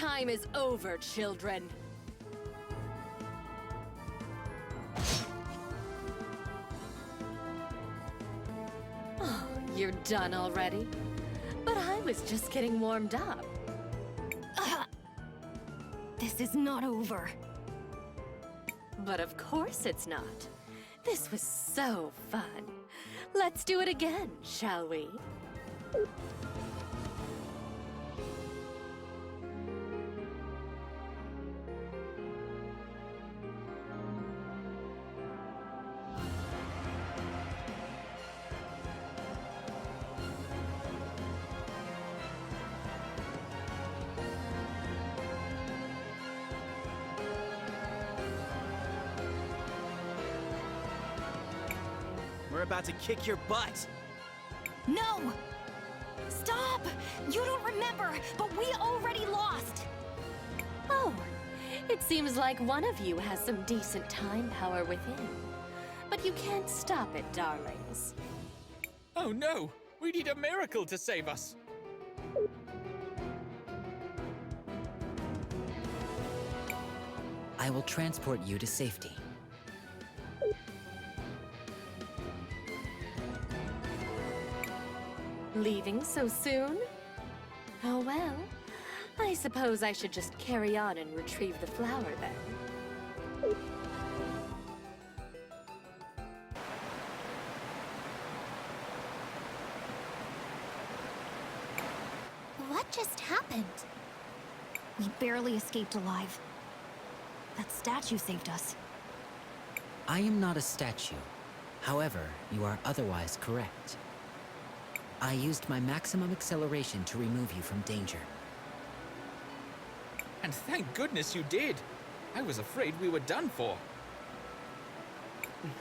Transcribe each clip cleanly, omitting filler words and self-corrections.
time is over, children. Oh, you're done already? But I was just getting warmed up. This is not over. But of course it's not. This was so fun. Let's do it again, shall we? We're about to kick your butt. No! Stop! You don't remember, but we already lost! Oh, it seems like one of you has some decent time power within. But you can't stop it, darlings. Oh no! We need a miracle to save us! I will transport you to safety. Leaving so soon? Oh well, I suppose I should just carry on and retrieve the flower then. What just happened? We barely escaped alive. That statue saved us. I am not a statue. However, you are otherwise correct. I used my maximum acceleration to remove you from danger. And thank goodness you did! I was afraid we were done for.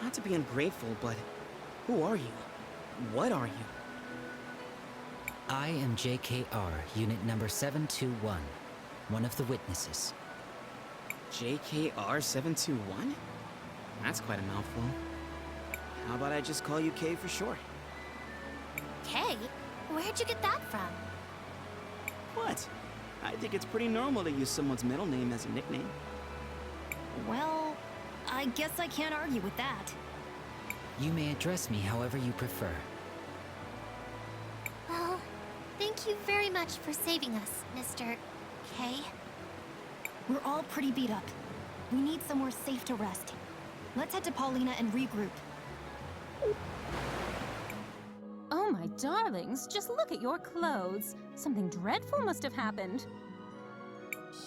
Not to be ungrateful, but who are you? What are you? I am JKR, unit number 721, one of the witnesses. JKR 721? That's quite a mouthful. How about I just call you K for short? Kay? Where'd you get that from? What? I think it's pretty normal to use someone's middle name as a nickname. Well, I guess I can't argue with that. You may address me however you prefer. Well, thank you very much for saving us, Mr. K. We're all pretty beat up. We need somewhere safe to rest. Let's head to Paulina and regroup. Oh, my darlings, just look at your clothes. Something dreadful must have happened.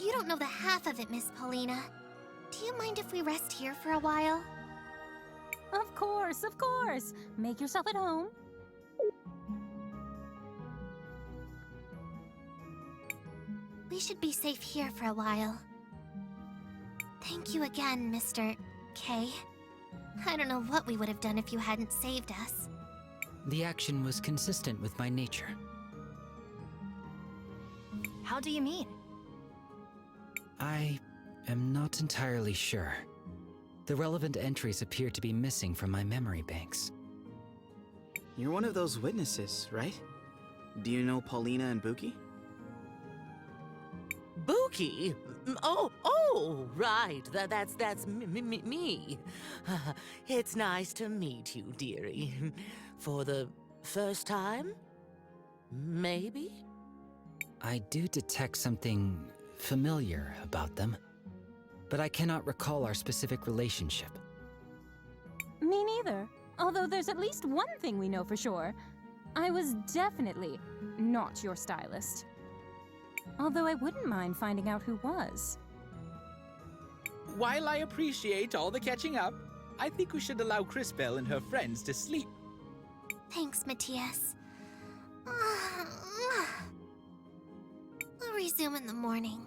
You don't know the half of it, Miss Paulina. Do you mind if we rest here for a while? Of course, of course. Make yourself at home. We should be safe here for a while. Thank you again, Mr. K. I don't know what we would have done if you hadn't saved us. The action was consistent with my nature. How do you mean? I am not entirely sure. The relevant entries appear to be missing from my memory banks. You're one of those witnesses, right? Do you know Paulina and Buki? Buki? Oh, right. That's me. It's nice to meet you, dearie. For the first time? Maybe? I do detect something familiar about them, but I cannot recall our specific relationship. Me neither. Although there's at least one thing we know for sure. I was definitely not your stylist. Although I wouldn't mind finding out who was. While I appreciate all the catching up, I think we should allow Crisbell and her friends to sleep. Thanks, Matthias. We'll resume in the morning.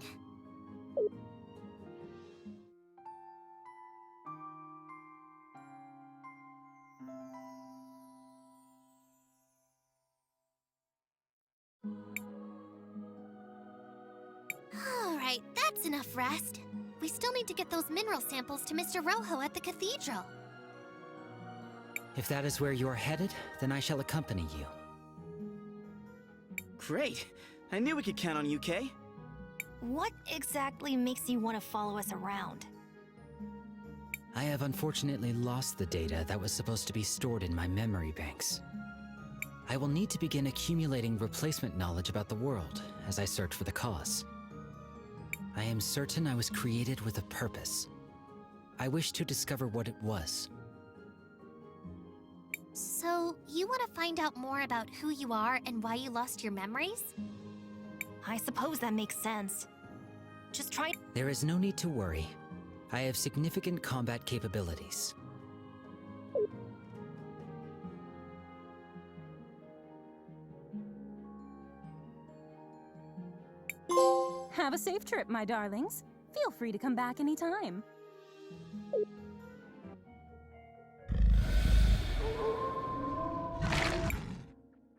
Alright, that's enough rest. We still need to get those mineral samples to Mr. Rojo at the cathedral. If that is where you're headed, then I shall accompany you. Great! I knew we could count on you, Kay. What exactly makes you want to follow us around? I have unfortunately lost the data that was supposed to be stored in my memory banks. I will need to begin accumulating replacement knowledge about the world as I search for the cause. I am certain I was created with a purpose. I wish to discover what it was. So, you want to find out more about who you are and why you lost your memories? I suppose that makes sense. Just try. There is no need to worry. I have significant combat capabilities. Have a safe trip, my darlings. Feel free to come back anytime.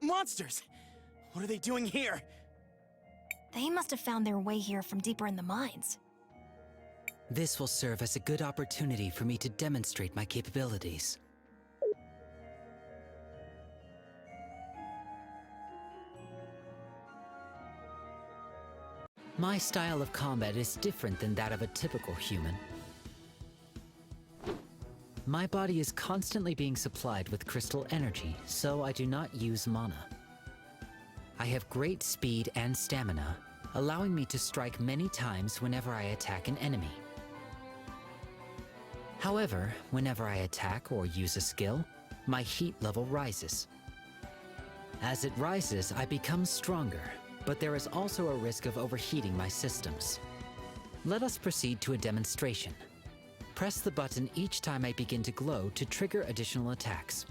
Monsters! What are they doing here? They must have found their way here from deeper in the mines. This will serve as a good opportunity for me to demonstrate my capabilities. My style of combat is different than that of a typical human. My body is constantly being supplied with crystal energy, so I do not use mana. I have great speed and stamina, allowing me to strike many times whenever I attack an enemy. However, whenever I attack or use a skill, my heat level rises. As it rises, I become stronger, but there is also a risk of overheating my systems. Let us proceed to a demonstration. Press the button each time I begin to glow to trigger additional attacks.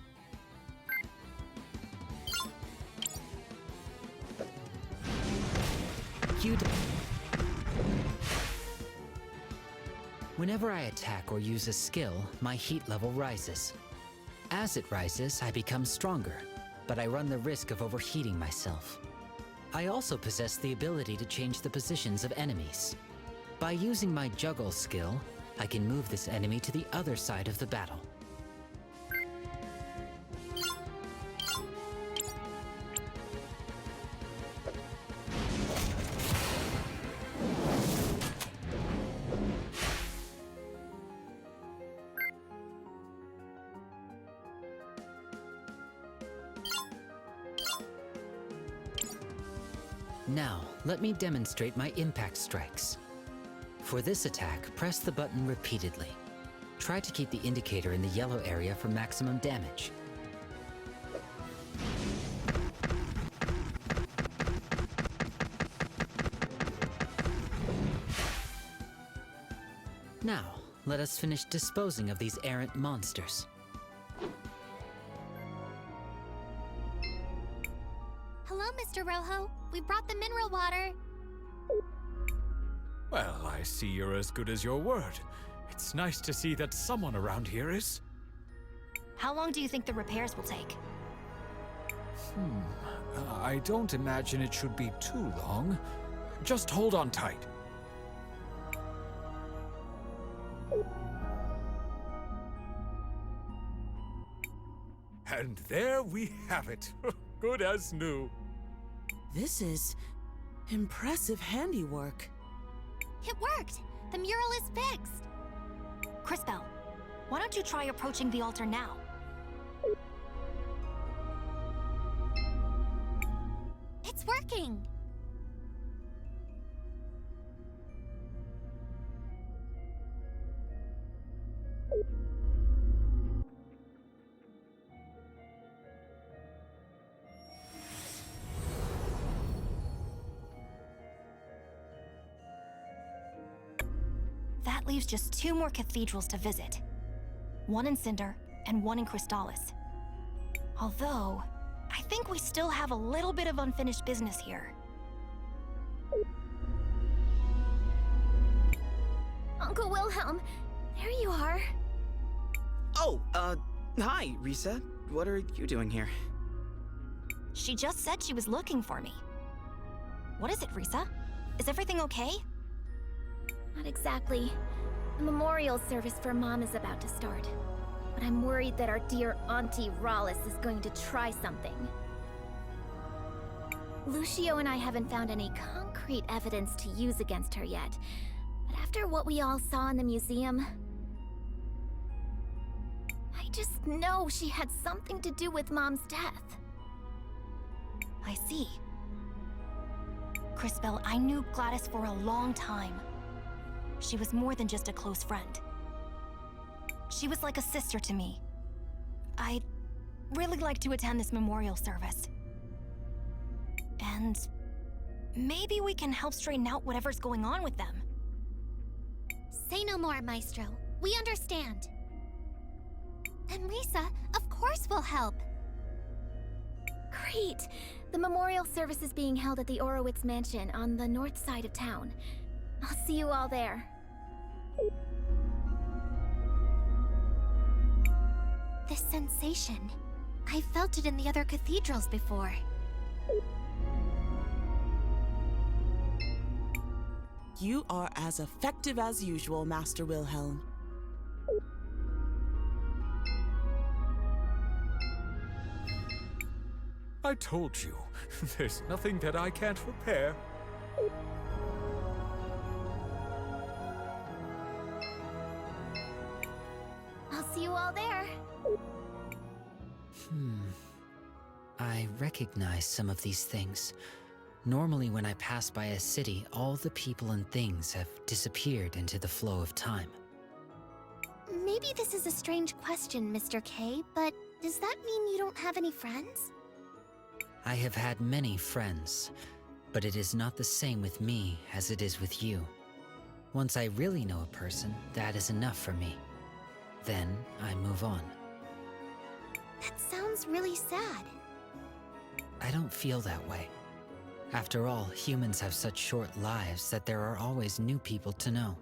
Whenever I attack or use a skill, my heat level rises. As it rises, I become stronger, but I run the risk of overheating myself. I also possess the ability to change the positions of enemies. By using my juggle skill, I can move this enemy to the other side of the battle. Now, let me demonstrate my impact strikes. For this attack, press the button repeatedly. Try to keep the indicator in the yellow area for maximum damage. Now, let us finish disposing of these errant monsters. Hello, Mr. Rojo. We brought the mineral water. Well, I see you're as good as your word. It's nice to see that someone around here is. How long do you think the repairs will take? I don't imagine it should be too long. Just hold on tight. And there we have it. Good as new. This is impressive handiwork. It worked! The mural is fixed! Crisbell, why don't you try approaching the altar now? It's working! That leaves just 2 more cathedrals to visit. One in Cinder and one in Crystallis. Although, I think we still have a little bit of unfinished business here. Uncle Wilhelm, there you are. Oh, hi, Risa. What are you doing here? She just said she was looking for me. What is it, Risa? Is everything okay? Not exactly. The memorial service for Mom is about to start. But I'm worried that our dear Auntie Rallis is going to try something. Lucio and I haven't found any concrete concrete evidence to use against her yet, but after what we all saw in the museum, I just know she had something to do with Mom's death. I see. Crisbell, I knew Gladys for a long time. She was more than just a close friend. She was like a sister to me. I'd really like to attend this memorial service. And maybe we can help straighten out whatever's going on with them. Say no more, Maestro. We understand. And Risa, of course we'll help. Great! The memorial service is being held at the Orowitz Mansion on the north side of town. I'll see you all there. This sensation. I felt it in the other cathedrals before. You are as effective as usual, Master Wilhelm. I told you, there's nothing that I can't repair. I'll see you all there. I recognize some of these things. Normally when I pass by a city, all the people and things have disappeared into the flow of time. Maybe this is a strange question, Mr. K, but does that mean you don't have any friends? I have had many friends, but it is not the same with me as it is with you. Once I really know a person, that is enough for me. Then I move on. That sounds really sad. I don't feel that way. After all, humans have such short lives that there are always new people to know.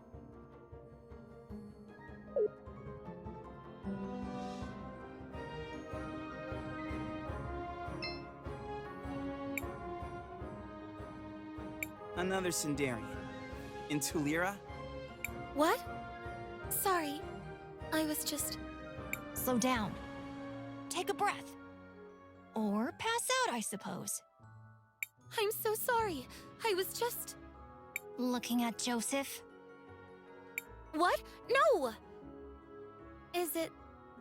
Another Sindarian. In Tulira? What? Sorry, I was just... Slow down. Take a breath. Or pass out, I suppose. I'm so sorry. I was just... Looking at Joseph? What? No! Is it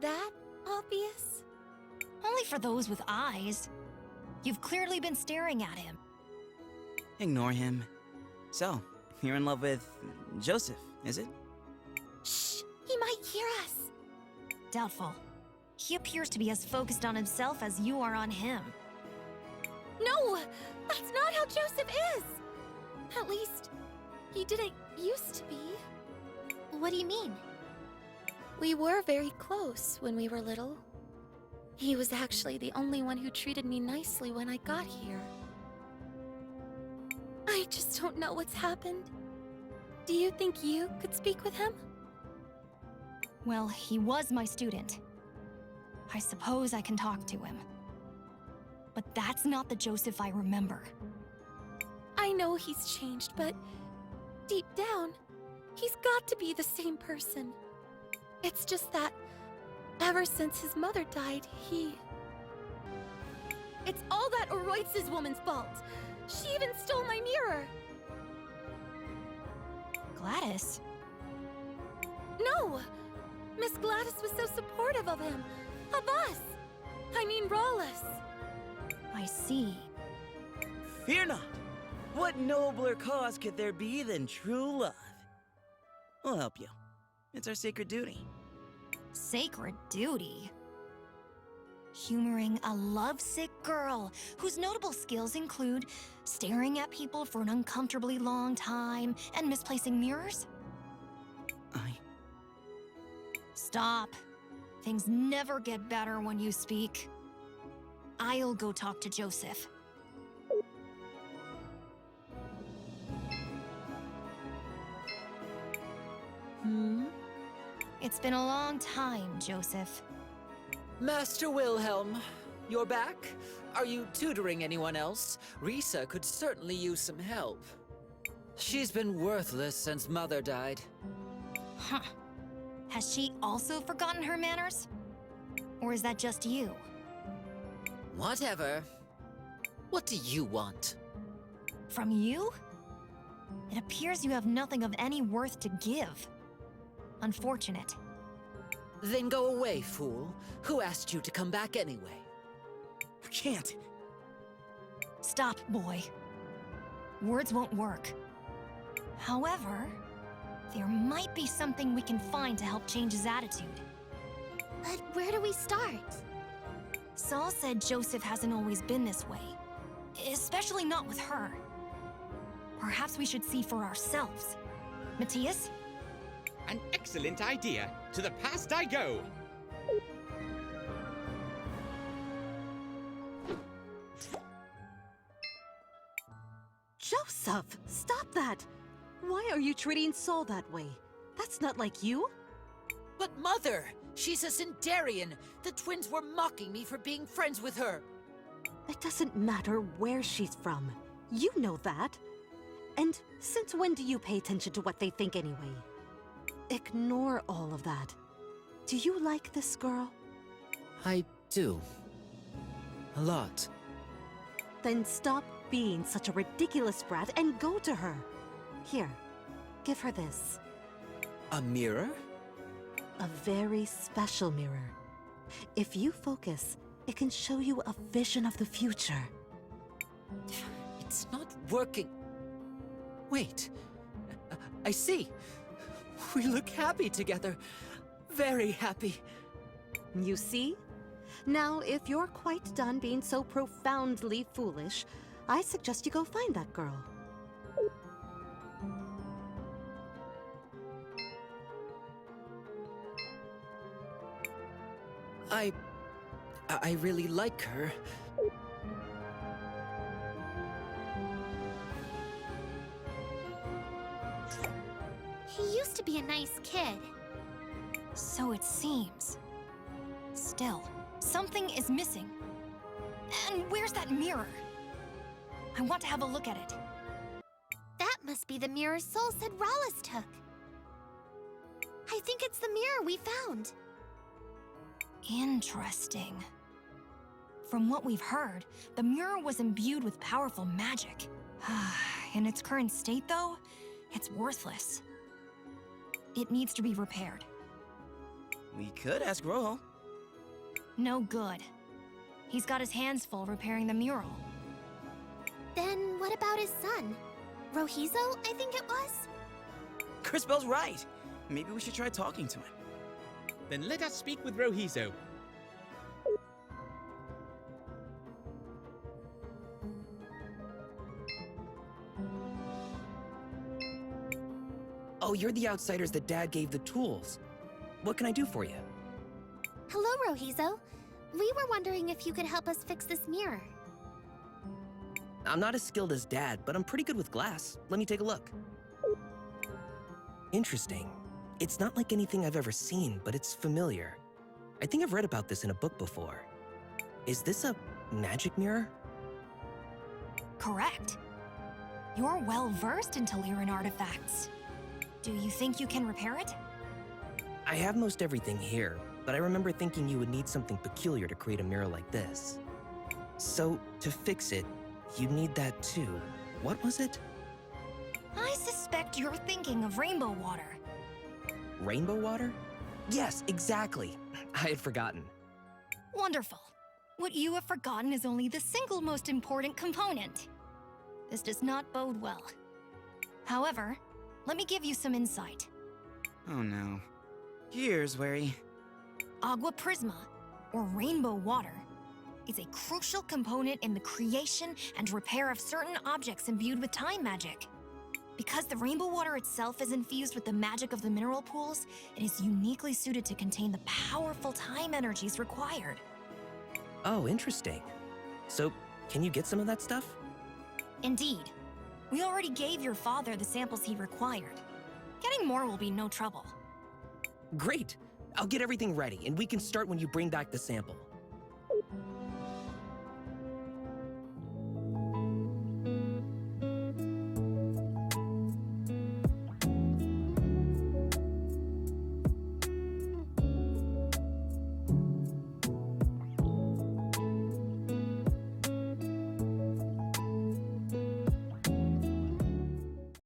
that obvious? Only for those with eyes. You've clearly been staring at him. Ignore him. So, you're in love with Joseph, is it? Shh! He might hear us! Doubtful. He appears to be as focused on himself as you are on him. No! That's not how Joseph is! At least, he didn't used to be. What do you mean? We were very close when we were little. He was actually the only one who treated me nicely when I got here. I just don't know what's happened. Do you think you could speak with him? Well, he was my student. I suppose I can talk to him. But that's not the Joseph I remember. I know he's changed, but deep down, he's got to be the same person. It's just that ever since his mother died, he... It's all that Oroitz's woman's fault. She even stole my mirror. Gladys? No! Miss Gladys was so supportive of him. Of us. I mean, Rawless. I see. Fear not! What nobler cause could there be than true love? We'll help you. It's our sacred duty. Sacred duty? Humoring a lovesick girl whose notable skills include staring at people for an uncomfortably long time and misplacing mirrors? Stop. Things never get better when you speak. I'll go talk to Joseph. It's been a long time, Joseph. Master Wilhelm, you're back? Are you tutoring anyone else? Risa could certainly use some help. She's been worthless since Mother died. Huh. Has she also forgotten her manners? Or is that just you? Whatever. What do you want? From you? It appears you have nothing of any worth to give. Unfortunate. Then go away, fool. Who asked you to come back anyway? You can't. Stop, boy. Words won't work. However, there might be something we can find to help change his attitude. But where do we start? Saul said Joseph hasn't always been this way. Especially not with her. Perhaps we should see for ourselves. Matthias? An excellent idea. To the past I go. Joseph, stop that! Why are you treating Saul that way? That's not like you. But Mother, she's a Centaurian. The twins were mocking me for being friends with her. It doesn't matter where she's from. You know that. And since when do you pay attention to what they think anyway? Ignore all of that. Do you like this girl? I do. A lot. Then stop being such a ridiculous brat and go to her. Here, give her this. A mirror? A very special mirror. If you focus, it can show you a vision of the future. It's not working. Wait. I see. We look happy together. Very happy. You see? Now, if you're quite done being so profoundly foolish, I suggest you go find that girl. I really like her. He used to be a nice kid. So it seems. Still, something is missing. And where's that mirror? I want to have a look at it. That must be the mirror Soul said Rallis took. I think it's the mirror we found. Interesting. From what we've heard, the mirror was imbued with powerful magic. In its current state, though, it's worthless. It needs to be repaired. We could ask Rojo. No good. He's got his hands full repairing the mural. Then what about his son? Rohizo, I think it was? Crisbell's right. Maybe we should try talking to him. Then let us speak with Rohizo. Oh, you're the outsiders that Dad gave the tools. What can I do for you? Hello, Rohizo. We were wondering if you could help us fix this mirror. I'm not as skilled as Dad, but I'm pretty good with glass. Let me take a look. Interesting. It's not like anything I've ever seen, but it's familiar. I think I've read about this in a book before. Is this a magic mirror? Correct. You're well-versed in Taliran artifacts. Do you think you can repair it? I have most everything here, but I remember thinking you would need something peculiar to create a mirror like this. So, to fix it, you'd need that too. What was it? I suspect you're thinking of rainbow water. Rainbow water? Yes, exactly. I had forgotten. Wonderful. What you have forgotten is only the single most important component. This does not bode well. However, let me give you some insight. Oh no. Here's Wary. Agua Prisma, or rainbow water, is a crucial component in the creation and repair of certain objects imbued with time magic. Because the rainbow water itself is infused with the magic of the mineral pools, it is uniquely suited to contain the powerful time energies required. Oh, interesting. So, can you get some of that stuff? Indeed. We already gave your father the samples he required. Getting more will be no trouble. Great! I'll get everything ready, and we can start when you bring back the sample.